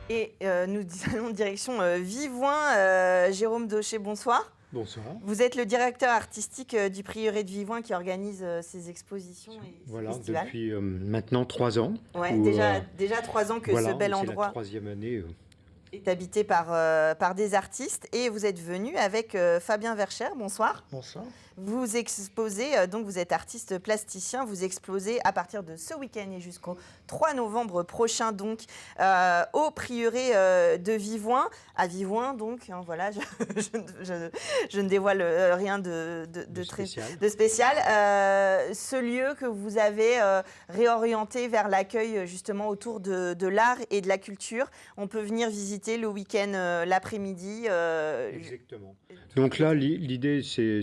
Et nous allons direction Vivoin. Jérôme Daucher, bonsoir. Bonsoir. Vous êtes le directeur artistique du Prieuré de Vivoin qui organise ces expositions et ces Voilà, festivals. depuis maintenant 3 ans. Ouais, où, déjà 3 ans que voilà, ce bel c'est la endroit troisième année. est habité par des artistes. Et vous êtes venu avec Fabien Vercher, bonsoir. Bonsoir. Vous exposez, donc vous êtes artiste plasticien, vous exposez à partir de ce week-end et jusqu'au 3 novembre prochain donc au Prieuré de Vivoin, à Vivoin donc, hein, voilà, je ne dévoile rien de Spécial. de spécial. Ce lieu que vous avez réorienté vers l'accueil justement autour de l'art et de la culture, on peut venir visiter le week-end l'après-midi. Exactement. Donc là, l'idée, c'est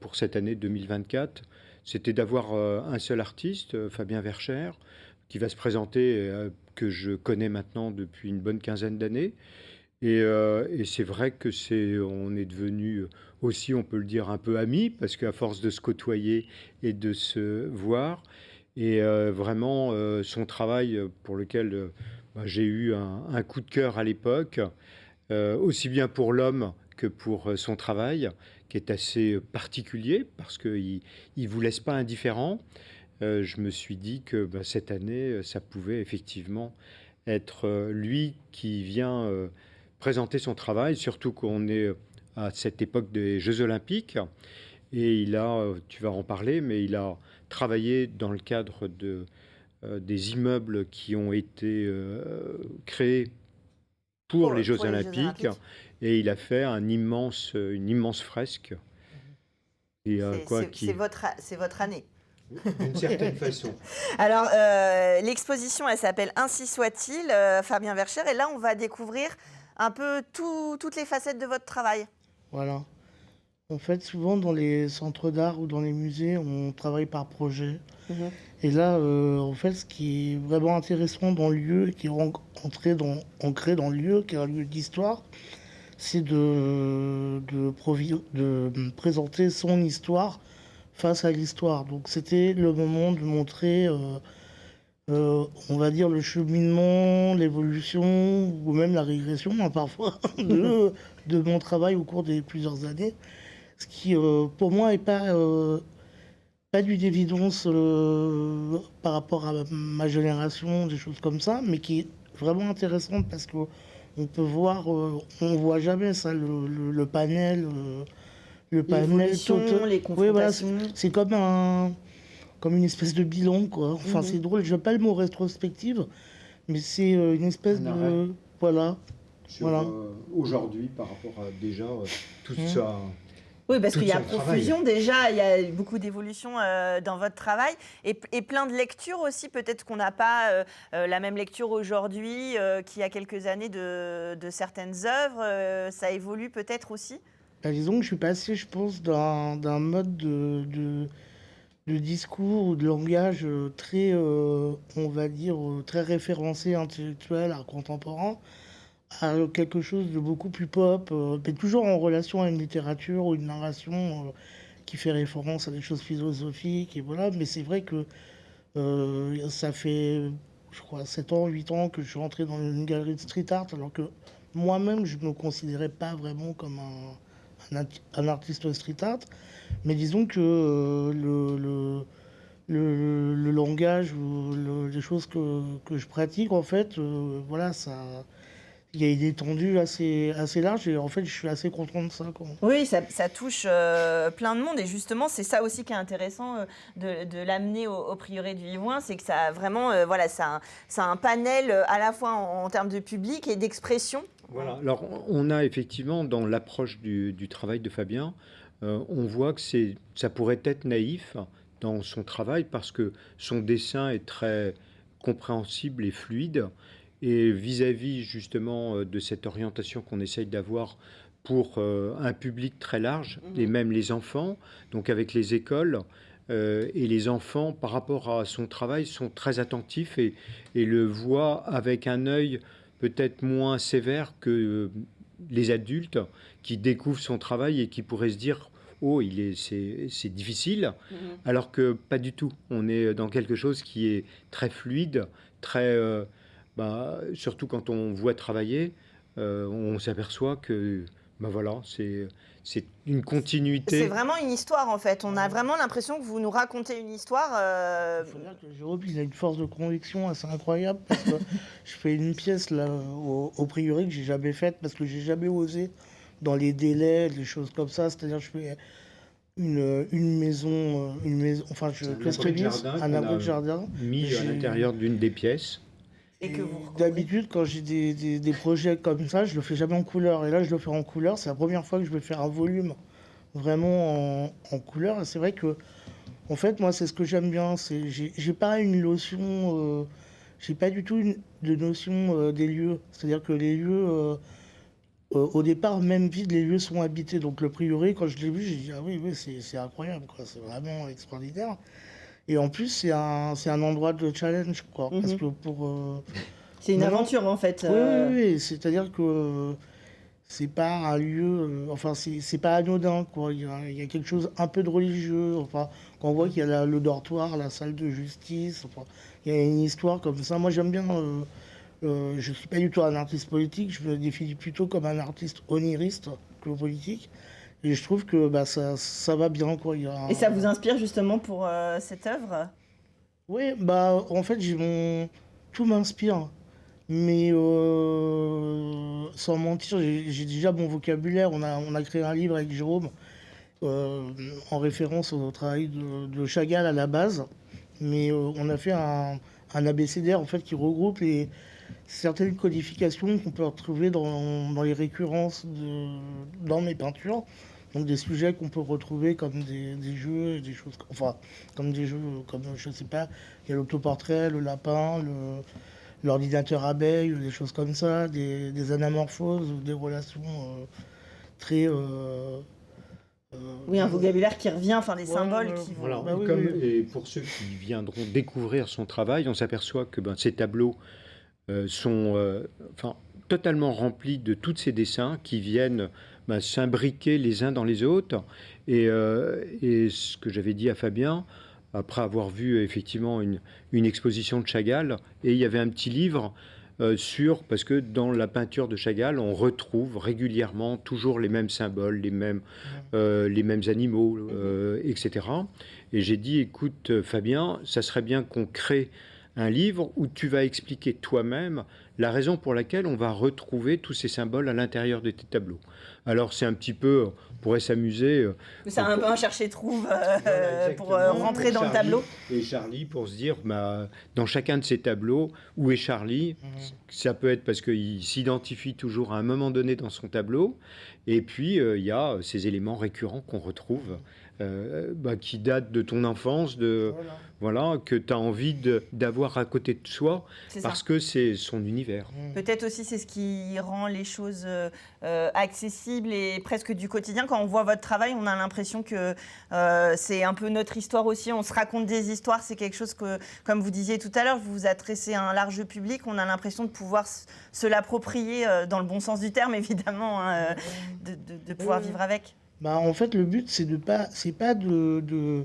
pour cette année 2024, c'était d'avoir un seul artiste, Fabien Vercher, qui va se présenter, que je connais maintenant depuis une bonne quinzaine d'années. Et c'est vrai que on est devenu aussi, on peut le dire, un peu amis, parce qu'à force de se côtoyer et de se voir, et vraiment son travail pour lequel bah, j'ai eu un coup de cœur à l'époque, aussi bien pour l'homme que pour son travail, qui est assez particulier, parce qu'il ne vous laisse pas indifférent. Je me suis dit que bah, cette année, ça pouvait effectivement être lui qui vient présenter son travail, surtout qu'on est à cette époque des Jeux Olympiques. Et il a, tu vas en parler, mais il a travaillé dans le cadre des immeubles qui ont été créés pour les Jeux Olympiques. Et il a fait une immense fresque. Et, C'est votre année. D'une certaine façon. Alors, l'exposition, elle s'appelle Ainsi soit-il, Fabien Vercher. Et là, on va découvrir un peu toutes les facettes de votre travail. Voilà. En fait, souvent dans les centres d'art ou dans les musées, on travaille par projet. Et là, en fait, ce qui est vraiment intéressant dans le lieu, qui est ancré dans le lieu, qui est un lieu d'histoire, c'est de présenter son histoire face à l'histoire. Donc c'était le moment de montrer, on va dire, le cheminement, l'évolution ou même la régression, hein, parfois, de mon travail au cours des plusieurs années. Ce qui, pour moi, n'est pas d'une évidence par rapport à ma génération, des choses comme ça, mais qui est vraiment intéressante parce que on peut voir, on voit jamais ça, le panel. Le panel total. Les Oui, voilà, confrontations. c'est comme une espèce de bilan, quoi. Enfin, c'est drôle, je n'aime pas le mot rétrospective, mais c'est une espèce de. Voilà. Voilà. Aujourd'hui, par rapport à déjà tout ça. Oui, parce qu'il y a profusion profusion déjà, il y a beaucoup d'évolution dans votre travail et plein de lectures aussi. Peut-être qu'on n'a pas la même lecture aujourd'hui qu'il y a quelques années de certaines œuvres. Ça évolue peut-être aussi. Bah, disons que je suis passé, je pense, d'un mode de discours ou de langage très, on va dire, très référencé, intellectuel, art contemporain, à quelque chose de beaucoup plus pop, mais toujours en relation à une littérature ou une narration qui fait référence à des choses philosophiques. Et voilà. Mais c'est vrai que ça fait, je crois, 7 ans, 8 ans que je suis rentré dans une galerie de street art, alors que moi-même, je ne me considérais pas vraiment comme un artiste street art. Mais disons que le langage ou les choses que je pratique, en fait, voilà, il y a une étendue assez large et en fait, je suis assez content de ça, quoi. Oui, ça touche plein de monde et justement, c'est ça aussi qui est intéressant de l'amener au Prieuré du Vivoin, c'est que ça a vraiment, voilà, ça a un panel à la fois en termes de public et d'expression. Voilà. Alors, on a effectivement dans l'approche du travail de Fabien, on voit que ça pourrait être naïf dans son travail parce que son dessin est très compréhensible et fluide. Et vis-à-vis justement de cette orientation qu'on essaye d'avoir pour un public très large, et même les enfants, donc avec les écoles, et les enfants, par rapport à son travail, sont très attentifs et le voient avec un œil peut-être moins sévère que les adultes qui découvrent son travail et qui pourraient se dire oh, c'est difficile, alors que pas du tout. On est dans quelque chose qui est très fluide, très surtout quand on voit travailler, on s'aperçoit que voilà, c'est une continuité. C'est vraiment une histoire en fait. On a vraiment l'impression que vous nous racontez une histoire. Il faut dire que Jérôme, il a une force de conviction assez incroyable parce que je fais une pièce là au prieuré que j'ai jamais faite parce que j'ai jamais osé dans les délais, des choses comme ça. C'est-à-dire je fais une maison, enfin je customise un abri de jardin mis à l'intérieur d'une des pièces. Et d'habitude, quand j'ai des projets comme ça, je le fais jamais en couleur. Et là, je le fais en couleur. C'est la première fois que je vais faire un volume vraiment en couleur. Et c'est vrai que, en fait, moi, c'est ce que j'aime bien. J'ai pas une notion, j'ai pas du tout de notion des lieux. C'est-à-dire que les lieux, au départ, même vides, les lieux sont habités. Donc le prieuré, quand je l'ai vu, j'ai dit ah oui, c'est incroyable, quoi. C'est vraiment extraordinaire. Et en plus, c'est un endroit de challenge, quoi. Parce que c'est une aventure, en fait. Oui, c'est-à-dire que c'est pas un lieu... enfin, c'est pas anodin, quoi. Il y a quelque chose un peu de religieux. Enfin, quand on voit qu'il y a le dortoir, la salle de justice, enfin, il y a une histoire comme ça. Moi, j'aime bien... je suis pas du tout un artiste politique. Je me définis plutôt comme un artiste oniriste que politique. Et je trouve que ça va bien, quoi. Et ça vous inspire justement pour cette œuvre? Oui, en fait, tout m'inspire. Mais sans mentir, j'ai déjà mon vocabulaire. On a créé un livre avec Jérôme en référence au travail de Chagall à la base. Mais on a fait un abécédaire en fait, qui regroupe certaines codifications qu'on peut retrouver dans les récurrences dans mes peintures. Donc des sujets qu'on peut retrouver comme des jeux, des choses, enfin comme des jeux, comme je sais pas, il y a l'autoportrait, le lapin, l'ordinateur abeille, des choses comme ça, des anamorphoses, des relations très... oui, un vocabulaire qui revient, enfin des symboles qui vont... Voilà. Et pour ceux qui viendront découvrir son travail, on s'aperçoit que ces tableaux sont totalement remplis de tous ces dessins qui viennent s'imbriquer les uns dans les autres. Et ce que j'avais dit à Fabien, après avoir vu effectivement une exposition de Chagall, et il y avait un petit livre parce que dans la peinture de Chagall, on retrouve régulièrement toujours les mêmes symboles, les mêmes animaux, etc. Et j'ai dit, écoute Fabien, ça serait bien qu'on crée un livre où tu vas expliquer toi-même la raison pour laquelle on va retrouver tous ces symboles à l'intérieur de tes tableaux. Alors c'est un petit peu, on pourrait s'amuser... c'est un peu un chercher-trouve pour rentrer dans le tableau. Et Charlie, pour se dire, dans chacun de ces tableaux, où est Charlie? Ça peut être parce qu'il s'identifie toujours à un moment donné dans son tableau. Et puis, il y a ces éléments récurrents qu'on retrouve, qui datent de ton enfance, voilà, que tu as envie d'avoir à côté de soi, parce que c'est son univers. Peut-être aussi c'est ce qui rend les choses accessibles et presque du quotidien. Quand on voit votre travail, on a l'impression que c'est un peu notre histoire aussi. On se raconte des histoires, c'est quelque chose que, comme vous disiez tout à l'heure, vous vous adressez à un large public. On a l'impression de pouvoir se l'approprier dans le bon sens du terme, évidemment, de pouvoir vivre avec. En fait, le but, c'est pas de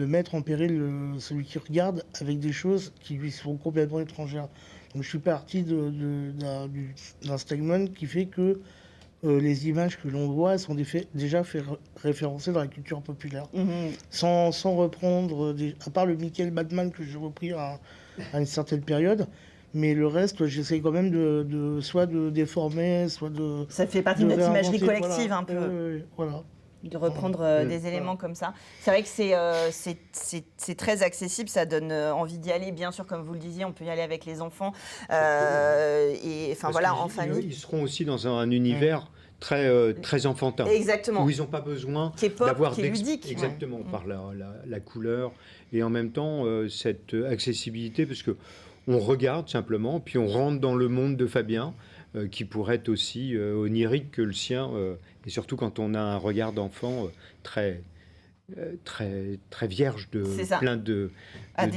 mettre en péril celui qui regarde avec des choses qui lui sont complètement étrangères. Donc je suis parti d'un statement qui fait que les images que l'on voit sont déjà fait référencées dans la culture populaire. Sans reprendre, à part le Michael Batman que j'ai repris à une certaine période. Mais le reste, j'essaie quand même soit de déformer, soit de... Ça fait partie de notre imagerie collective, voilà. Un peu. Voilà. De reprendre des éléments comme ça. C'est vrai que c'est très accessible, ça donne envie d'y aller. Bien sûr, comme vous le disiez, on peut y aller avec les enfants. Et enfin voilà, en famille. Ils seront aussi dans un univers très enfantin. Exactement. Où ils n'ont pas besoin d'avoir qui est ludique. Exactement, par la couleur. Et en même temps, cette accessibilité, parce que on regarde simplement, puis on rentre dans le monde de Fabien, qui pourrait être aussi onirique que le sien, et surtout quand on a un regard d'enfant très vierge, plein de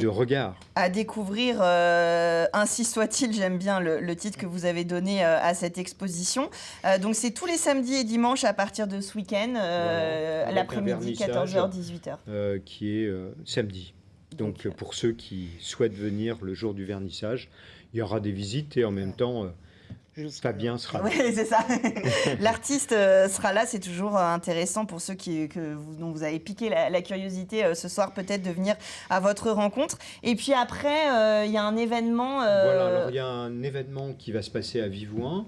regards. À découvrir, ainsi soit-il, j'aime bien le titre que vous avez donné à cette exposition. Donc c'est tous les samedis et dimanches à partir de ce week-end, l'après-midi, 14h, 18h. Qui est samedi. Donc pour ceux qui souhaitent venir le jour du vernissage, il y aura des visites et en même temps, Fabien sera là. Oui, c'est ça. L'artiste sera là, c'est toujours intéressant pour ceux dont vous avez piqué la curiosité ce soir peut-être de venir à votre rencontre. Et puis après, il y a un événement... Voilà, alors il y a un événement qui va se passer à Vivouin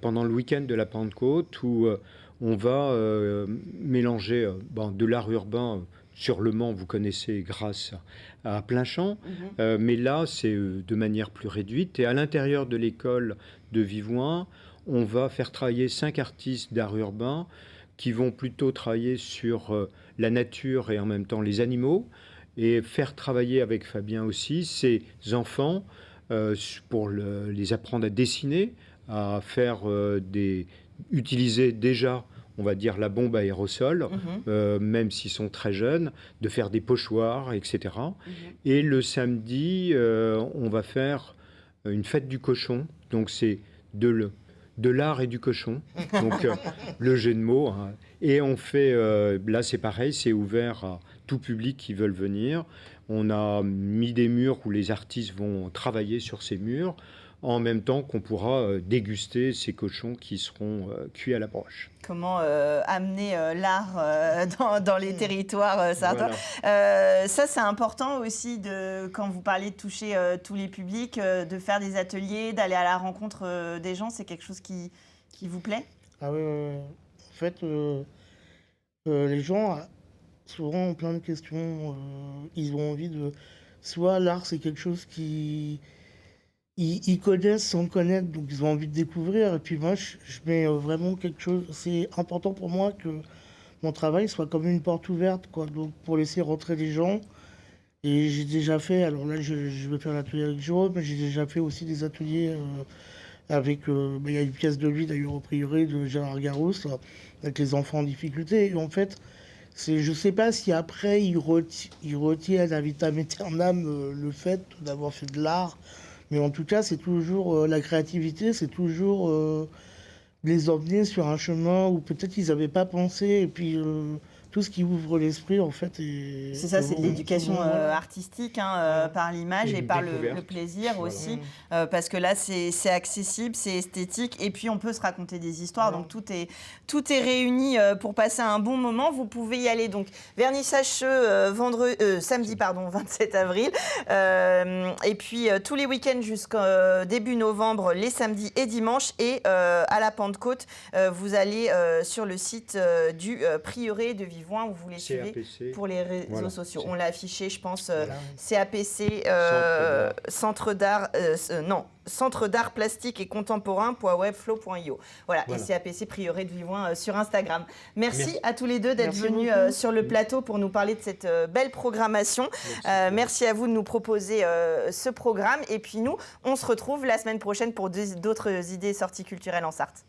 pendant le week-end de la Pentecôte où on va mélanger de l'art urbain sur Le Mans, vous connaissez grâce à Planchamp, mais là c'est de manière plus réduite. Et à l'intérieur de l'école de Vivouin, on va faire travailler 5 artistes d'art urbain qui vont plutôt travailler sur la nature et en même temps les animaux, et faire travailler avec Fabien aussi ces enfants pour les apprendre à dessiner, à faire utiliser déjà, on va dire, la bombe à aérosol, même s'ils sont très jeunes, de faire des pochoirs, etc. Et le samedi, on va faire une fête du cochon. Donc c'est de l'art et du cochon. Donc le jeu de mots. Hein. Et on fait, là c'est pareil, c'est ouvert à tout public qui veulent venir. On a mis des murs où les artistes vont travailler sur ces murs, en même temps qu'on pourra déguster ces cochons qui seront cuits à la broche. Comment amener l'art dans les territoires certains. Voilà. Ça, c'est important aussi, quand vous parlez de toucher tous les publics, de faire des ateliers, d'aller à la rencontre des gens. C'est quelque chose qui vous plaît? Ah oui, en fait, les gens souvent ont plein de questions. Ils ont envie de... Soit l'art, c'est quelque chose ils connaissent sans connaître, donc ils ont envie de découvrir. Et puis moi, je mets vraiment quelque chose... C'est important pour moi que mon travail soit comme une porte ouverte, quoi. Donc pour laisser rentrer les gens. Et j'ai déjà fait... Alors là, je vais faire l'atelier avec Jérôme, mais j'ai déjà fait aussi des ateliers avec... il y a une pièce de lui, d'ailleurs, au prieuré de Gérard Garros, là, avec les enfants en difficulté. Et en fait, je ne sais pas si après, ils retiennent à vitam aeternam le fait d'avoir fait de l'art. Mais en tout cas, c'est toujours la créativité, c'est toujours les emmener sur un chemin où peut-être ils n'avaient pas pensé. Et puis, tout ce qui ouvre l'esprit, en fait. C'est ça, c'est de l'éducation artistique par l'image et par le plaisir Voilà. aussi. Parce que là, c'est accessible, c'est esthétique. Et puis, on peut se raconter des histoires. Voilà. Donc, tout est réuni pour passer un bon moment. Vous pouvez y aller. Donc, vernissage samedi 27 avril. Et puis, tous les week-ends jusqu'au début novembre, les samedis et dimanches. Et à la Pentecôte, vous allez sur le site du prieuré de Vivouin où vous les suivez CAPC. pour les réseaux sociaux. On l'a affiché, je pense, Voilà. CAPC, Centre d'art plastique et contemporain.webflow.io. Voilà, et CAPC Prieuré de Vivouin sur Instagram. Merci à tous les deux d'être venus sur le plateau pour nous parler de cette belle programmation. Merci à vous de nous proposer ce programme. Et puis nous, on se retrouve la semaine prochaine pour d'autres idées sorties culturelles en Sarthe.